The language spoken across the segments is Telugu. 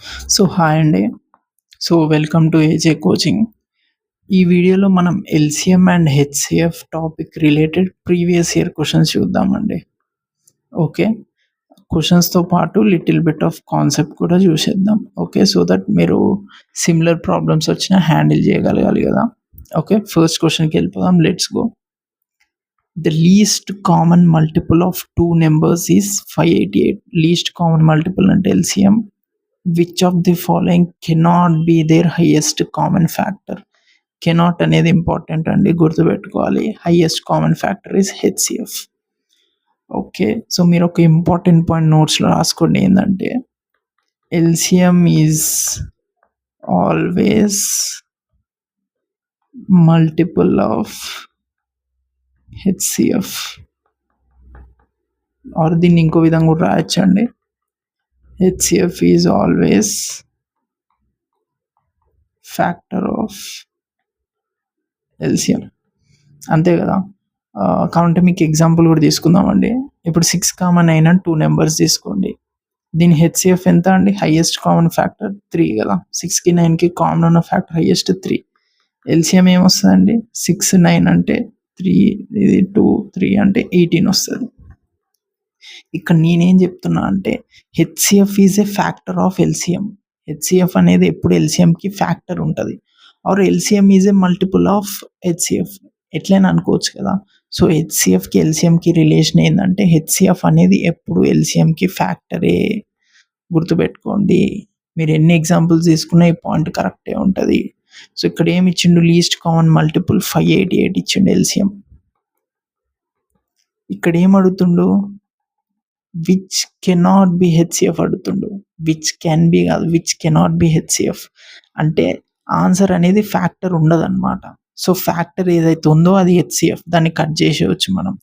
సో హాయ్ అండి. So welcome to AJ coaching. ఈ వీడియోలో మనం LCM and HCF topic related previous year questions చూద్దామండి. ఓకే. క్వెషన్స్‌తో పాటు లిటిల్ బిట్ ఆఫ్ కాన్సెప్ట్ కూడా చూసేద్దాం. ఓకే. సో దట్ మీరు సిమిలర్ ప్రాబ్లమ్స్ వచ్చినా హ్యాండిల్ చేయగలగాలి కదా! ఓకే. ఫస్ట్ క్వెషన్‌కెళ్ళిపోదాం. Let's go. The least common multiple of two numbers is 588. Least common multiple అంటే LCM. Which of the following cannot be their highest common factor? Cannot అనేది ఇంపార్టెంట్ అండి, గుర్తుపెట్టుకోవాలి. Highest common factor is HCF. Okay. So మీరు ఒక ఇంపార్టెంట్ పాయింట్ నోట్స్లో రాసుకోండి. ఏంటంటే LCM is always multiple of HCF. Or దీన్ని ఇంకో విధంగా కూడా రాయొచ్చండి. HCF is always factor of LCM. అంతే కదా. కాబట్టి మీకు ఎగ్జాంపుల్ కూడా తీసుకుందామండి. ఇప్పుడు 6, 9 2 నెంబర్స్ తీసుకోండి. దీని హెచ్సిఎఫ్ ఎంత అండి? హైయెస్ట్ కామన్ ఫ్యాక్టర్ 3 కదా. 6కి 9కి కామన్ ఉన్న ఫ్యాక్టర్ హైయెస్ట్ 3. ఎల్సిఎం ఏమొస్తుందండి? 6 9 అంటే 3, ఇది 2 3 అంటే 18 వస్తుంది. ఇక్కడ నేనేం చెప్తున్నా అంటే HCF is a factor of LCM. HCF అనేది ఎప్పుడు ఎల్సిఎంకి ఫ్యాక్టర్ ఉంటుంది. Or LCM is a multiple of HCF, ఎట్లయినా అనుకోవచ్చు కదా. సో హెచ్సిఎఫ్కి ఎల్సిఎంకి రిలేషన్ ఏంటంటే హెచ్సిఎఫ్ అనేది ఎప్పుడు ఎల్సిఎంకి ఫ్యాక్టరే. గుర్తుపెట్టుకోండి. మీరు ఎన్ని ఎగ్జాంపుల్స్ తీసుకున్నా ఈ పాయింట్ కరెక్టే ఉంటుంది. సో ఇక్కడ ఏమి ఇచ్చిండు? లీస్ట్ కామన్ మల్టిపుల్ 588 ఇచ్చిండు ఎల్సిఎం. ఇక్కడ ఏం అడుగుతుండు? విచ్ కెనాట్ బి హెచ్సిఎఫ్ అడుగుతుండు. విచ్ క్యాన్ బి కాదు, విచ్ కెనాట్ బి హెచ్సిఎఫ్ అంటే ఆన్సర్ అనేది ఫ్యాక్టర్ ఉండదన్నమాట. సో ఫ్యాక్టర్ ఏదైతే ఉందో అది హెచ్సిఎఫ్, దాన్ని కట్ చేసేయచ్చు మనం.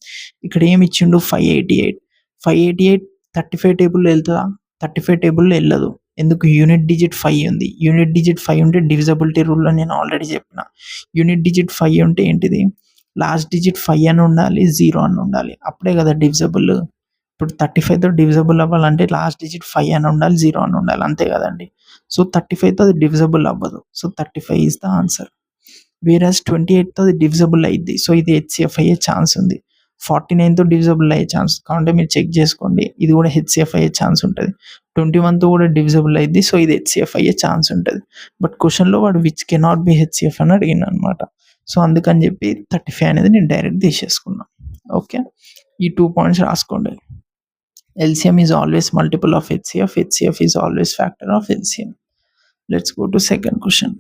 ఇక్కడ ఏమి ఇచ్చిండు? 588. 588 35 టేబుల్లో వెళ్తుందా? 35 టేబుల్లో వెళ్ళదు. ఎందుకు? యూనిట్ డిజిట్ 5 ఉంది. యూనిట్ డిజిట్ 5 ఉంటే డివిజబిలిటీ రూల్లో నేను ఆల్రెడీ చెప్పిన. యూనిట్ డిజిట్ 5 ఉంటే ఏంటిది? లాస్ట్ డిజిట్ 5 అని ఉండాలి, 0 అని ఉండాలి, అప్పుడే కదా డివిజబుల్. ఇప్పుడు 35తో డివిజబుల్ అవ్వాలంటే లాస్ట్ డిజిట్ 5 అని ఉండాలి, 0 అని ఉండాలి, అంతే కదండి. సో 35తో అది డివిజబుల్ అవ్వదు. So 35 is the answer. Whereas 28తో అది డివిజబుల్ అయ్యింది. సో ఇది హెచ్సిఎఫ్ అయ్యే ఛాన్స్ ఉంది. 49తో డివిజబుల్ అయ్యే ఛాన్స్, కాబట్టి మీరు చెక్ చేసుకోండి. ఇది కూడా హెచ్సిఎఫ్ అయ్యే ఛాన్స్ ఉంటుంది. 21తో కూడా డివిజబుల్ అయ్యింది. సో ఇది హెచ్సిఎఫ్ అయ్యే ఛాన్స్ ఉంటుంది. బట్ క్వశ్చన్లో వాడు విచ్ కెనాట్ బి హెచ్సిఎఫ్ అని అడిగిన అనమాట. సో అందుకని చెప్పి 35 అనేది నేను డైరెక్ట్ తీసేసుకున్నాను. ఓకే. ఈ 2 పాయింట్స్ రాసుకోండి. LCM is always multiple of HCF. HCF is always factor of LCM. Let's go to second question.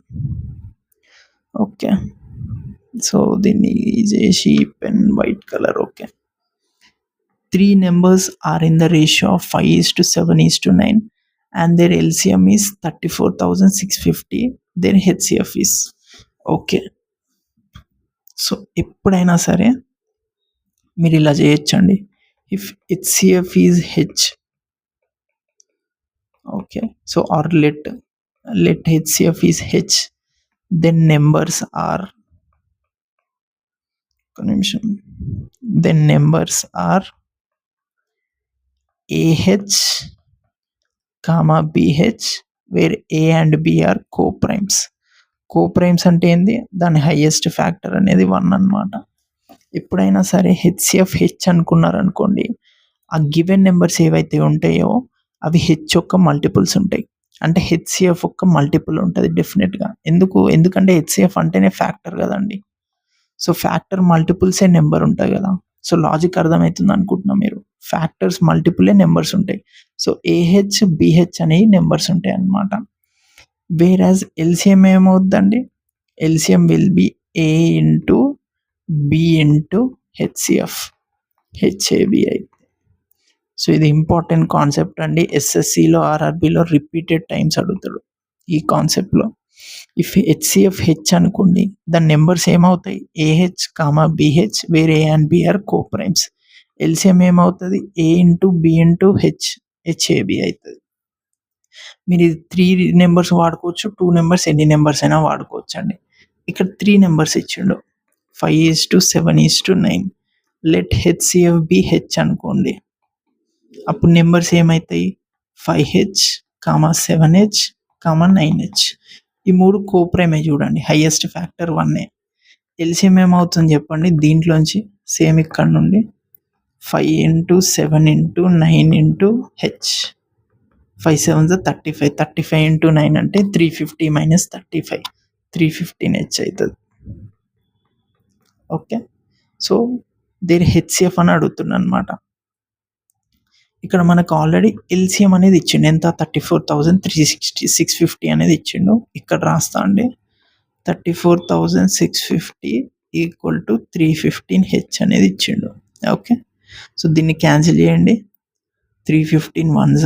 Okay. So then is a sheep and white color. Okay. 3 numbers are in the ratio of 5:7:9 and their LCM is 34,650. Their HCF is okay. So ఎప్పుడైనా సరే మీరు ఇలా చేయొచ్చండి. If HCF is H, okay, so or let HCF is H, then numbers are AH comma BH, where A and B are co-primes. Co-primes అంటే ఏంది? దాని హైయెస్ట్ ఫ్యాక్టర్ అనేది 1 అన్నమాట. ఎప్పుడైనా సరే హెచ్సిఎఫ్ హెచ్ అనుకున్నారనుకోండి, ఆ గివెన్ నెంబర్స్ ఏవైతే ఉంటాయో అవి హెచ్ యొక్క మల్టిపుల్స్ ఉంటాయి. అంటే హెచ్సిఎఫ్ యొక్క మల్టిపుల్ ఉంటుంది డెఫినెట్గా. ఎందుకంటే హెచ్సిఎఫ్ అంటేనే ఫ్యాక్టర్ కదండి. సో ఫ్యాక్టర్ మల్టిపుల్సే నెంబర్ ఉంటుంది కదా. సో లాజిక్ అర్థమవుతుంది అనుకుంటున్నా మీరు. ఫ్యాక్టర్స్ మల్టిపులే నెంబర్స్ ఉంటాయి. సో ఏహెచ్ బిహెచ్ అనేవి నెంబర్స్ ఉంటాయి అన్నమాట. వేరాజ్ ఎల్సిఎం ఏమవుద్దండి? LCM will be A into B into HCF, HAB అయితే. సో ఇది ఇంపార్టెంట్ కాన్సెప్ట్ అండి. ఎస్ఎస్సిలో ఆర్ఆర్బిలో రిపీటెడ్ టైమ్స్ అడుగుతాడు ఈ కాన్సెప్ట్లో. ఇఫ్ హెచ్సిఎఫ్ హెచ్ అనుకోండి, దాని నెంబర్స్ ఏమవుతాయి? AH comma BH, where A and B are coprimes. LCM ఏమవుతుంది? A into B into H, HAB అవుతుంది. మీరు ఇది 3 నెంబర్స్ వాడుకోవచ్చు, 2 నెంబర్స్, ఎన్ని నెంబర్స్ అయినా వాడుకోవచ్చు అండి. ఇక్కడ 3 నెంబర్స్ ఇచ్చిండు, 5:7:9. లెట్ హెచ్సిఎఫ్ బి హెచ్ అనుకోండి. అప్పుడు నెంబర్స్ ఏమవుతాయి? 5H 7h, 9h. ఈ 3 కోప్రైమే చూడండి. Highest factor 1. ఎల్సిఎం ఏమవుతుంది చెప్పండి దీంట్లోంచి? సేమ్ ఇక్కడ నుండి 5 into 7 into 9 into h. 5 7s 35. 35 into 9 అంటే 350 minus 35. 315h అవుతుంది. ఓకే. సో దీని హెచ్సిఎఫ్ అని అడుగుతున్నా అనమాట. ఇక్కడ మనకు ఆల్రెడీ ఎల్సిఎం అనేది ఇచ్చిండు. ఎంత? 34,650 అనేది ఇచ్చిండు. ఇక్కడ రాస్తా అండి. 34,650 ఈక్వల్ టు 315h అనేది ఇచ్చిండు. ఓకే. సో దీన్ని క్యాన్సిల్ చేయండి. 315 1s.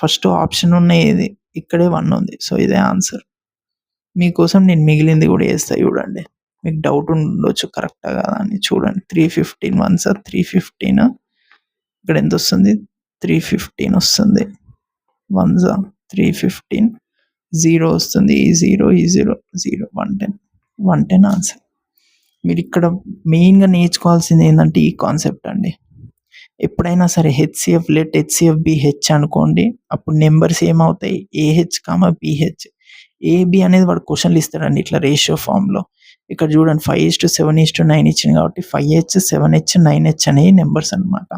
ఫస్ట్ ఆప్షన్ ఉన్నాయి ఇది, ఇక్కడే 1 ఉంది. సో ఇదే ఆన్సర్. మీకోసం నేను మిగిలింది కూడా వేస్తా చూడండి. మీకు డౌట్ ఉండొచ్చు కరెక్టా కదా అని. చూడండి 315 1s 315. ఇక్కడ ఎంత వస్తుంది? 315 వస్తుంది. 1s 315. 0 వస్తుంది. ఈ 0 110. 110 ఆన్సర్. మీరు ఇక్కడ మెయిన్గా నేర్చుకోవాల్సింది ఏంటంటే ఈ కాన్సెప్ట్ అండి. ఎప్పుడైనా సరే HCF let HCF be H అనుకోండి, అప్పుడు నెంబర్స్ ఏమవుతాయి? AH BH. ఏబి అనేది వాడు క్వశ్చన్లు ఇస్తాడండి ఇట్లా రేషియో ఫామ్లో. ఇక్కడ చూడండి 5:7:9 ఇచ్చింది కాబట్టి 5h 7h 9h అనేవి నెంబర్స్ అనమాట.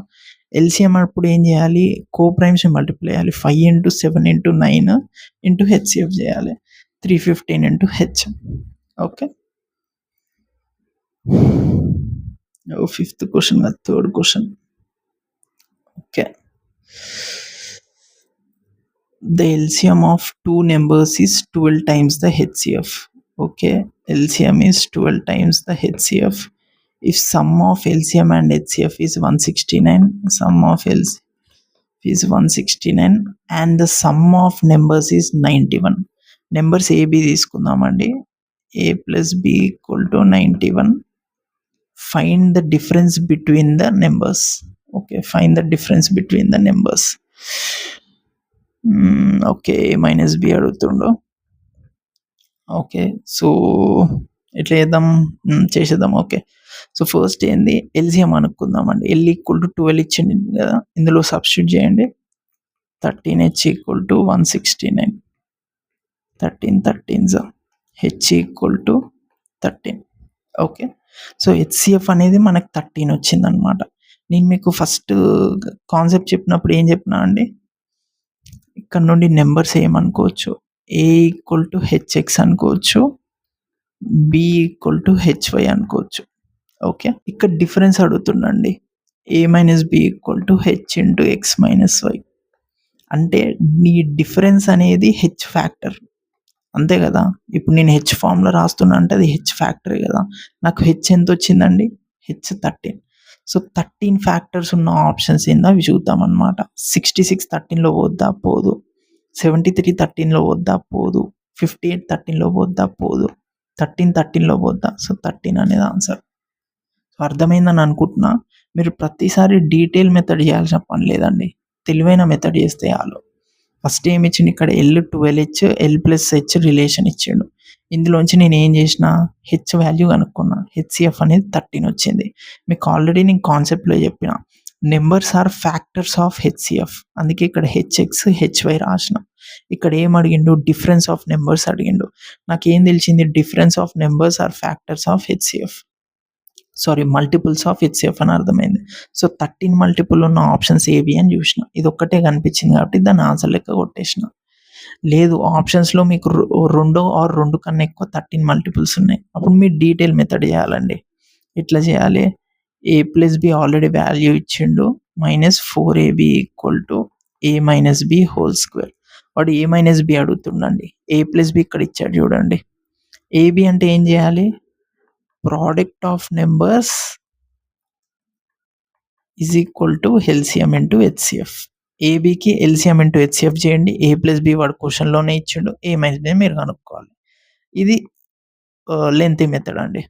ఎల్సిఎం అప్పుడు ఏం చేయాలి? కోప్రైమ్స్ మల్టిప్లై చేయాలి. 5 into 7 into 9 into హెచ్సిఎఫ్ చేయాలి. 315 into H. Okay. Fifth question కాదు, third question. Okay. The LCM of two numbers is 12 times the HCF. Okay, LCM is 12 times the HCF. If sum of LCM and HCF is 169, sum of LCM is 169 and the sum of numbers is 91. Numbers AB తీసుకుందామండి. A plus B equal to 91. Find the difference between the numbers. Okay, find the difference between the numbers. Okay, minus B అడుగుతుండు. ఓకే, సో ఎట్లా చేసేద్దాం. ఓకే, సో ఫస్ట్ ఏంది? ఎల్సిఎం అనుకుందామండి. ఎల్ ఈక్వల్ టు 12 ఇచ్చింది కదా, ఇందులో సబ్స్టిట్యూట్ చేయండి. 13h equal to 169. 13 13s. H equal to 13. Okay, so HCF అనేది మనకు 13 వచ్చిందనమాట. నేను మీకు ఫస్ట్ కాన్సెప్ట్ చెప్పినప్పుడు ఏం చెప్పినా అండి? ఇక్కడ నుండి నెంబర్స్ ఏమనుకోవచ్చు? ఏ ఈక్వల్ టు హెచ్ఎక్స్ అనుకోవచ్చు, బి ఈక్వల్ టు హెచ్వై అనుకోవచ్చు. ఓకే, ఇక్కడ డిఫరెన్స్ అడుగుతుండండి. A minus B equal to H into X minus Y. అంటే నీ డిఫరెన్స్ అనేది హెచ్ ఫ్యాక్టర్, అంతే కదా. ఇప్పుడు నేను హెచ్ ఫామ్లో రాస్తున్నా అంటే అది హెచ్ ఫ్యాక్టరే కదా. నాకు హెచ్ ఎంత వచ్చిందండి? హెచ్ 13. సో 13 ఫ్యాక్టర్స్ ఉన్న ఆప్షన్స్ ఏందో అవి చూద్దాం అనమాట. 66 13లో పోద్దా? పోదు. 73 13లో పోద్దా? పోదు. 58 13లో పోద్దా? పోదు. 13 13లో పోద్దా? సో 13 అనేది ఆన్సర్. సో అర్థమైందని అనుకుంటున్నా. మీరు ప్రతిసారి డీటెయిల్ మెథడ్ చేయాల్సిన పని లేదండి, తెలివైన మెథడ్ చేస్తే చాలు. ఫస్ట్ ఏమి ఇచ్చిండు? ఇక్కడ L 12h L plus H relation ఇచ్చిండు. ఇందులోంచి నేను ఏం చేసిన? H value కనుక్కున్నా. హెచ్సిఎఫ్ అనేది 13 వచ్చింది. మీకు ఆల్రెడీ నేను కాన్సెప్ట్లో చెప్పిన numbers are factors of HCF, అందుకే ఇక్కడ హెచ్ఎక్స్ హెచ్వై రాసిన. ఇక్కడ ఏం అడిగిండు? డిఫరెన్స్ ఆఫ్ నెంబర్స్ అడిగిండు. నాకేం తెలిసింది? Difference of numbers are factors of HCF, sorry multiples of HCF అని అర్థమైంది. సో 13 మల్టిపుల్ ఉన్న ఆప్షన్స్ ఏవి అని చూసిన. ఇది ఒక్కటే కనిపించింది కాబట్టి దాన్ని ఆన్సర్ లెక్క కొట్టేసిన. లేదు, ఆప్షన్స్లో మీకు 2 కన్నా ఎక్కువ 13 మల్టిపుల్స్ ఉన్నాయి, అప్పుడు మీరు డీటెయిల్ మెథడ్ చేయాలండి. ఎట్లా చేయాలి? A plus B already value ఇచ్చిండు. -4ab equal to A minus B whole square. వాడు ఏ మైనస్ బి అడుగుతుండండి. ఏ ప్లస్ బి ఇక్కడ ఇచ్చాడు చూడండి. ఏబి అంటే ఏం చేయాలి? Product of numbers is equal to LCM into HCF. ఏబికి ఎల్సిఎం ఇంటూ హెచ్సిఎఫ్ చేయండి. ఏ ప్లస్ బి వాడు క్వశ్చన్లోనే ఇచ్చిండు. ఏ మైనస్ బి మీరు కనుక్కోవాలి. ఇది లెంతీ మెథడ్ అండి.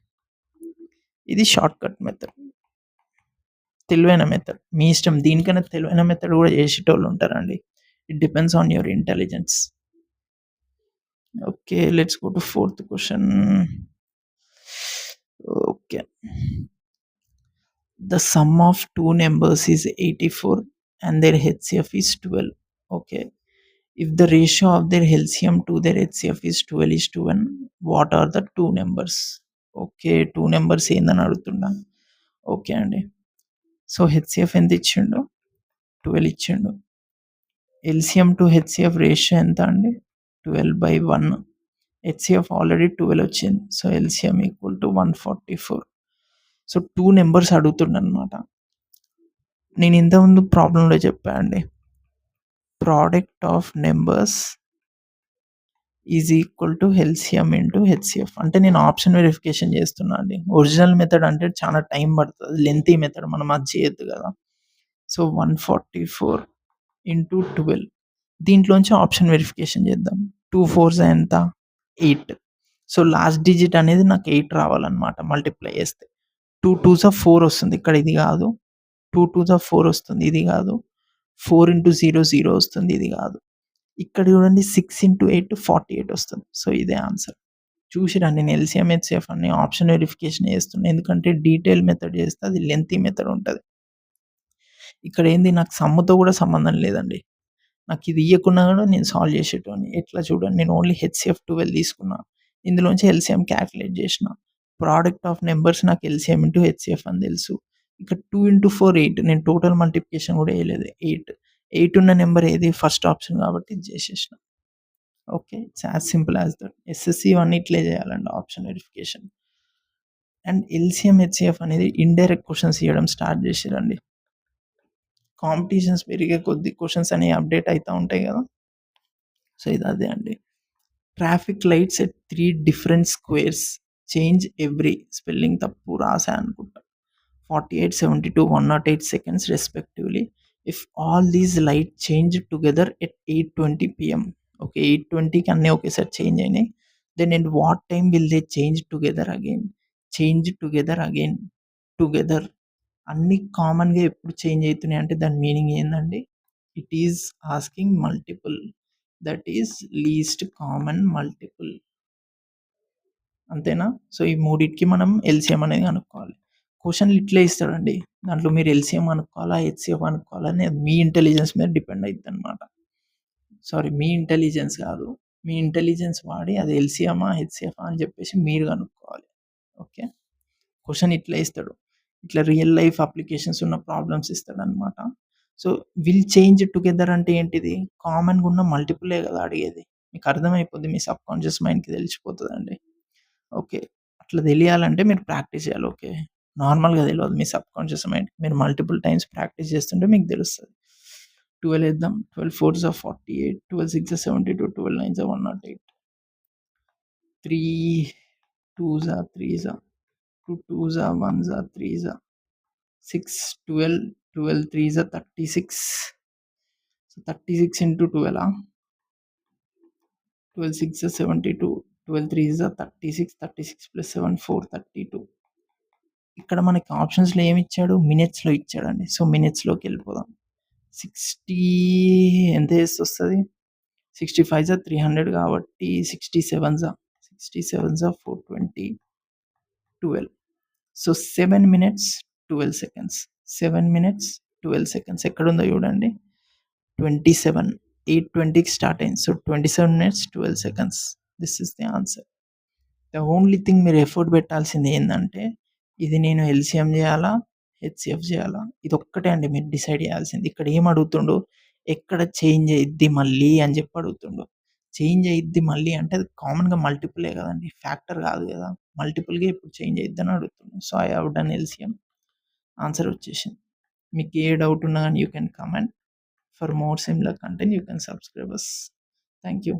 ఇది షార్ట్ కట్ మెథడ్, తెలివైన మెథడ్. మీ ఇష్టం, దీనికన్నా తెలివైన మెథడ్ కూడా చేసేటోళ్ళు ఉంటారండి. It depends on your intelligence. Okay, let's go to fourth question. Okay, the sum of two numbers is 84 and their HCF is 12. Okay, If the ratio of their LCM to their HCF is 12:1, what are the two numbers? Okay. 2 numbers ఏందని అడుగుతుండా? ఓకే అండి. సో, హెచ్‌సిఎఫ్ ఎంత ఇచ్చిండు? 12 ఇచ్చిండు. ఎల్‌సిఎం టు హెచ్‌సిఎఫ్ రేషియో ఎంత అండి? 12/1. హెచ్‌సిఎఫ్ ఆల్రెడీ 12 వచ్చింది. So, LCM equal to 144. So, 2 numbers అడుగుతుండనమాట. నేను ఇంతకుముందు ప్రాబ్లమ్‌లో చెప్పా అండి. Product of numbers is equal to LCM into HCF. అంటే నేను ఆప్షన్ వెరిఫికేషన్ చేస్తున్నా అండి. ఒరిజినల్ మెథడ్ అంటే చాలా టైం పడతది. లెంతీ మెథడ్ మనం అది చేయొద్దు కదా! So, 144 into 12. దీంట్లోంచి ఆప్షన్ వెరిఫికేషన్ చేద్దాం. 2 4 ఎంత? 8. సో, లాస్ట్ డిజిట్ అనేది నాకు 8 రావాలన్నమాట మల్టిప్లై చేస్తే. 2 2 4 వస్తుంది. ఇక్కడ ఇది కాదు. 2 2 4 వస్తుంది. ఇది కాదు. 4 ఇంటూ 0 0 వస్తుంది. ఇది కాదు. ఇక్కడ చూడండి 6 ఇంటూ 8 48 వస్తుంది. సో, ఇదే ఆన్సర్. చూసిర్రా నేను ఎల్‌సిఎం, హెచ్‌సిఎఫ్ అన్ని ఆప్షన్ వెరిఫికేషన్ చేస్తున్నా. ఎందుకంటే డీటెయిల్ మెథడ్ చేస్తే అది లెంతీ మెథడ్ ఉంటది. ఇక్కడ ఏంది నాకు సమ్‌తో కూడా సంబంధం లేదండి. నాకు ఇది ఇయ్యకున్నా కూడా నేను సాల్వ్ చేసేటోడిని. ఎట్లా చూడండి నేను ఓన్లీ హెచ్‌సిఎఫ్ 12 తీసుకున్నా. ఇందులోంచి ఎల్‌సిఎం క్యాలిక్యులేట్ చేసిన. ప్రొడక్ట్ ఆఫ్ నంబర్స్ నాకు ఎల్‌సిఎం ఇంటూ హెచ్‌సిఎఫ్ అని తెలుసు. ఇక్కడ 2 ఇంటూ 4 8. నేను టోటల్ మల్టిప్లికేషన్ కూడా చేయలేదు. 8. 8 ఉన్న నంబర్ ఏది? ఫస్ట్ ఆప్షన్ కాబట్టి ఇది చేసేసిన. ఓకే. It's as simple as that. SSC ఇవన్నీ ఇట్లే చేయాలండి option verification. And LCM, HCF అనేది ఇండైరెక్ట్ క్వెషన్స్ ఇయ్యడం స్టార్ట్ చేసిర్రండి. కాంపిటీషన్స్ పెరిగే కొద్దీ క్వెషన్స్ అనేవి అప్‌డేట్ అయితా ఉంటాయి కదా! సో, ఇది అదే అండి. Traffic lights at 3 different squares change every spelling తప్పు రాసా అనుకుంటా. 48, 72, 108 seconds respectively. If all these light change together at 8:20 PM. Okay, 8:20కి అన్నీ ఒకేసారి చేంజ్ అయినాయి. Then at what time will they change together again? Change together again. Together. అన్నీ కామన్‌గా ఎప్పుడు చేంజ్ అయితున్నాయి అంటే దాని మీనింగ్ ఏందండి? It is asking multiple. That is least common multiple. అంతేనా? సో, ఈ మూడిటికి మనం ఎల్‌సిఎం అనేది కనుక్కోవాలి. క్వెషన్‌లు ఇట్లే ఇస్తాడండి. దాంట్లో మీరు ఎల్‌సిఎం కనుక్కోవాలా? హెచ్‌సిఎఫ్ కనుక్కోవాలా? అనేది మీ ఇంటెలిజెన్స్ మీద డిపెండ్ అయిద్దనమాట. సారీ మీ ఇంటెలిజెన్స్ కాదు. మీ ఇంటెలిజెన్స్ వాడి అది ఎల్‌సిఎమా? హెచ్‌సిఎఫా? అని చెప్పేసి మీరు కనుక్కోవాలి. ఓకే. క్వెషన్ ఇట్లా ఇస్తాడు. ఇట్లా రియల్ లైఫ్ అప్లికేషన్స్ ఉన్న ప్రాబ్లమ్స్ ఇస్తాడనమాట. సో, విల్ చేంజ్ టుగెదర్ అంటే ఏంటిది? కామన్‌గా ఉన్న మల్టిపులే కదా అడిగేది. మీకు అర్థమైపోద్ది. మీ సబ్‌కాన్షియస్ మైండ్‌కి తెలిసిపోతదండి. ఓకే. అట్లా తెలియాలంటే మీరు ప్రాక్టీస్ చేయాలి. ఓకే. నార్మల్‌గా తెలవదు మీ సబ్‌కాన్షియస్ మైండ్‌కి. మీరు మల్టిపుల్ టైమ్స్ ప్రాక్టీస్ చేస్తుంటే మీకు తెలుస్తది. 12 ఏద్దాం. 12 4 48, 12 6 72, 12 9 108, 3 2 3 2 2 1 3 6 12, 12 3 36. So, 36 into 12 12 6 72, 12 3 36, 36 + 7 432. ఇక్కడ మనకి ఆప్షన్స్‌లో ఏమిచ్చాడు? మినిట్స్‌లో ఇచ్చాడండి. సో, మినిట్స్‌లోకెళ్ళిపోదాం. 60 ఎంత చేస్తొస్తది? 65 300 కాబట్టి 67 420, 12. So, 7 minutes 12 seconds. 7 minutes 12 seconds ఎక్కడుందో చూడండి. 27 8:20కి స్టార్ట్ అయింది. So, 27 minutes 12 seconds. This is the answer. The only thing మీరు ఎఫర్ట్ పెట్టాల్సింది ఏందంటే, ఇది నేను ఎల్‌సిఎం చేయాలా? హెచ్‌సిఎఫ్ చేయాలా? ఇదొక్కటే అండి మీరు డిసైడ్ చేయాల్సింది. ఇక్కడ ఏం అడుగుతుండు? ఎక్కడ చేంజ్ అయిద్ది మళ్ళీ అని చెప్పి అడుగుతుండు. చేంజ్ అయిద్ది మళ్ళీ అంటే అది కామన్‌గా మల్టిపులే కదండీ! ఫ్యాక్టర్ కాదు కదా! మల్టిపుల్‌గా ఎప్పుడు చేంజ్ అయిద్దని అడుగుతుండు. So, I have done LCM. Answer వచ్చేసింది. మీకు ఏ డౌట్ ఉన్నా గాని you can comment. For more similar content you can subscribe us. Thank you.